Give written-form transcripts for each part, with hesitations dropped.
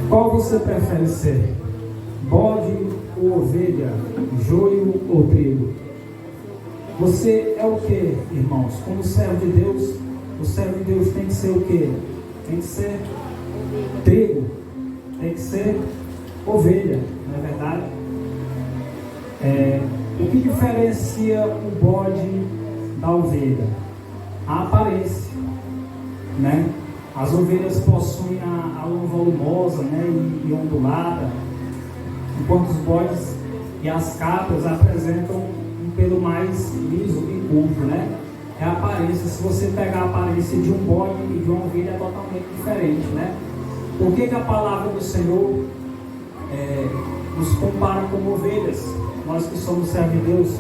Qual você prefere ser? Bode ou ovelha? Joio ou trigo? Você é o que, irmãos? Como servo de Deus, o servo de Deus tem que ser o que? Tem que ser trigo, tem que ser ovelha, não é verdade? O que diferencia o bode da ovelha? A aparência, né? As ovelhas possuem a lã volumosa, né, e ondulada, enquanto os bodes e as cabras apresentam um pelo mais liso e curto, né? É a aparência. Se você pegar a aparência de um bode e de uma ovelha, é totalmente diferente, né? Por que a palavra do Senhor nos compara com ovelhas? Nós que somos servos de Deus,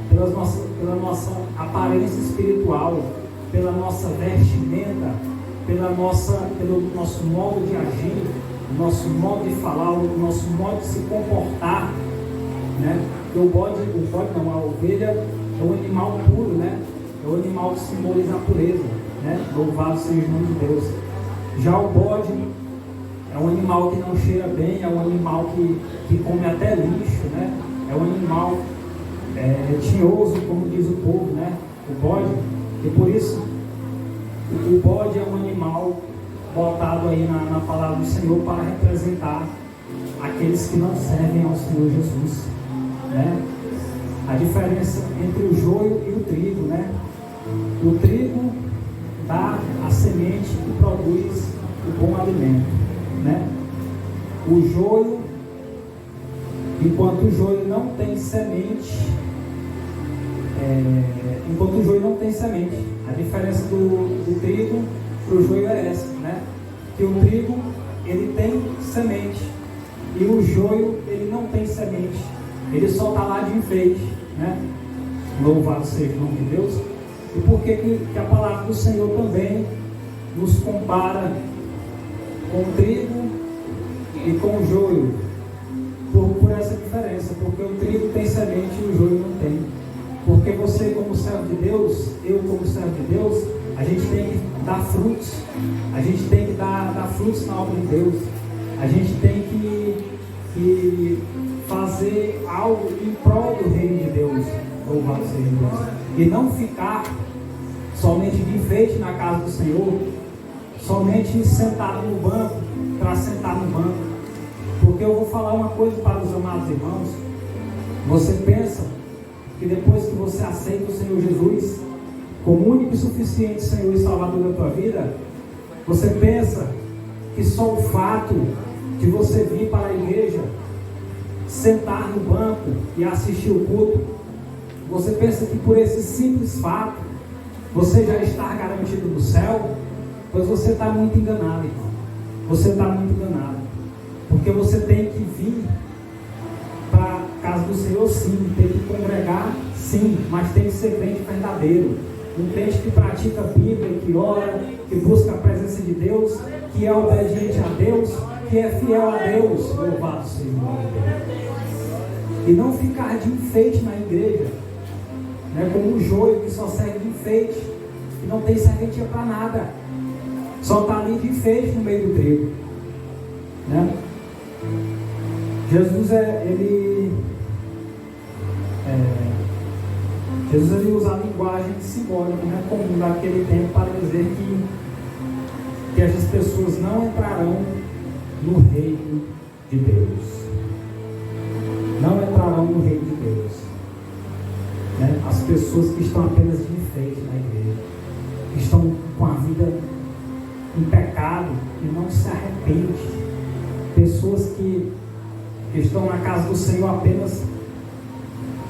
pela nossa aparência espiritual, pela nossa vestimenta, pelo nosso modo de agir, o nosso modo de falar, o nosso modo de se comportar, né? Porque a ovelha é um animal puro, né? É um animal que simboliza a pureza, né? Louvado seja o nome de Deus. Já o bode é um animal que não cheira bem, é um animal que come até lixo, né? É um animal tinhoso, como diz o povo, né? O bode, e por isso o bode é um animal botado aí na palavra do Senhor para representar aqueles que não servem ao Senhor Jesus, né? A diferença entre o joio e o trigo, né? O trigo dá a semente que produz o bom alimento, né? O joio, enquanto o joio não tem semente, a diferença do trigo para o joio é essa, né? Que o trigo, ele tem semente, e o joio, ele não tem semente, ele só está lá de enfeite, né? Louvado seja o nome de Deus. E por que a palavra do Senhor também nos compara com o trigo e com o joio? Por essa diferença, porque o trigo tem semente e o joio não tem. Porque você, como servo de Deus, eu como servo de Deus, a gente tem que dar frutos, a gente tem que dar frutos na obra de Deus, a gente tem que fazer algo em prol do reino de Deus, louvado seja Deus, e não ficar somente de enfeite na casa do Senhor, somente sentado no banco, para sentar no banco. Porque eu vou falar uma coisa para os amados irmãos: você pensa que depois que você aceita o Senhor Jesus como único e suficiente Senhor e Salvador da tua vida, você pensa que só o fato de você vir para a igreja, sentar no banco e assistir o culto, você pensa que por esse simples fato você já está garantido no céu? Pois você está muito enganado, irmão. Você está muito enganado, porque você tem que vir para a casa do Senhor, sim, tem que congregar, sim, mas tem que ser crente verdadeiro, um crente que pratica a Bíblia, que ora, que busca a presença de Deus, que é obediente a Deus, que é fiel a Deus, louvado seja o nome de Deus. E não ficar de enfeite na igreja, né, como um joio que só serve de enfeite, que não tem serventia para nada, só está ali de enfeite no meio do trigo, né? Jesus ele usa a linguagem simbólica, né, comum daquele tempo para dizer que essas pessoas não entrarão no reino de Deus. Não entrarão no reino de Deus, né? As pessoas que estão apenas de enfeite na igreja, que estão com a vida em pecado e não se arrependem, pessoas que estão na casa do Senhor apenas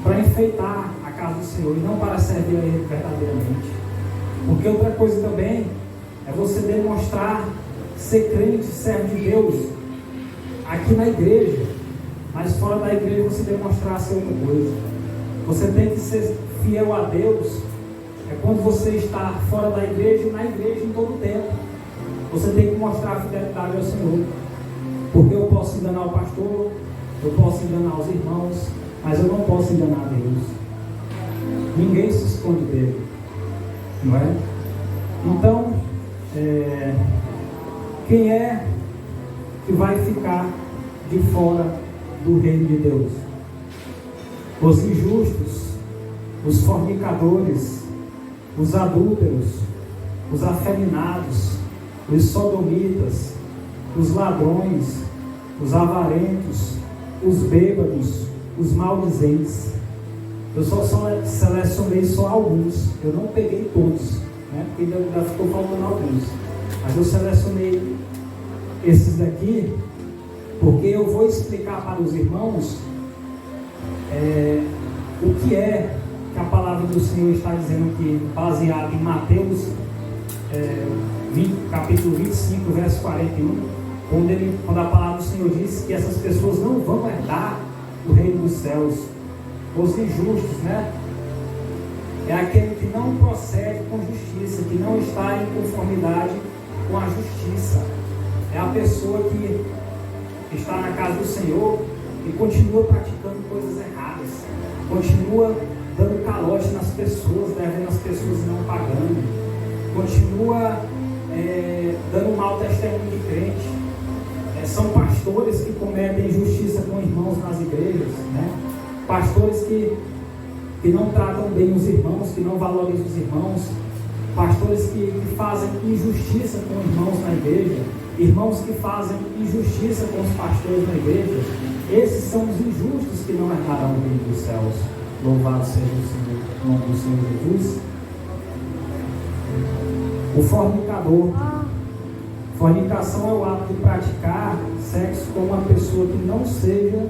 para enfeitar a casa do Senhor e não para servir a Ele verdadeiramente. Porque outra coisa também é você demonstrar ser crente, servo de Deus aqui na igreja, mas fora da igreja você demonstrar ser outra coisa. Você tem que ser fiel a Deus quando você está fora da igreja e na igreja em todo o tempo. Você tem que mostrar a fidelidade ao Senhor. Porque eu posso enganar o pastor, eu posso enganar os irmãos, mas eu não posso enganar Deus. Ninguém se esconde dele, não é? Então, Quem é que vai ficar de fora do reino de Deus? Os injustos, os fornicadores, os adúlteros, os afeminados, os sodomitas, os ladrões, os avarentos, os bêbados, os maldizentes. Eu só selecionei só alguns, eu não peguei todos, né? Porque ainda ficou faltando alguns, mas eu selecionei esses daqui, porque eu vou explicar para os irmãos o que é que a palavra do Senhor está dizendo aqui, baseado em Mateus capítulo 25, verso 41, quando a palavra do Senhor diz que essas pessoas não vão herdar o reino dos céus. Os injustos, né? É aquele que não procede com justiça, que não está em conformidade com a justiça. É a pessoa que está na casa do Senhor e continua praticando coisas erradas, continua dando calote nas pessoas, devendo as pessoas e não pagando, continua dando mau testemunho de crente. São pastores que cometem injustiça com irmãos nas igrejas, né? Pastores que não tratam bem os irmãos, que não valorizam os irmãos, pastores que fazem injustiça com os irmãos na igreja, irmãos que fazem injustiça com os pastores na igreja. Esses são os injustos que não herdarão o reino dos céus. Louvado seja o nome do Senhor Jesus. O fornicador. Fornicação é o ato de praticar sexo com uma pessoa que não seja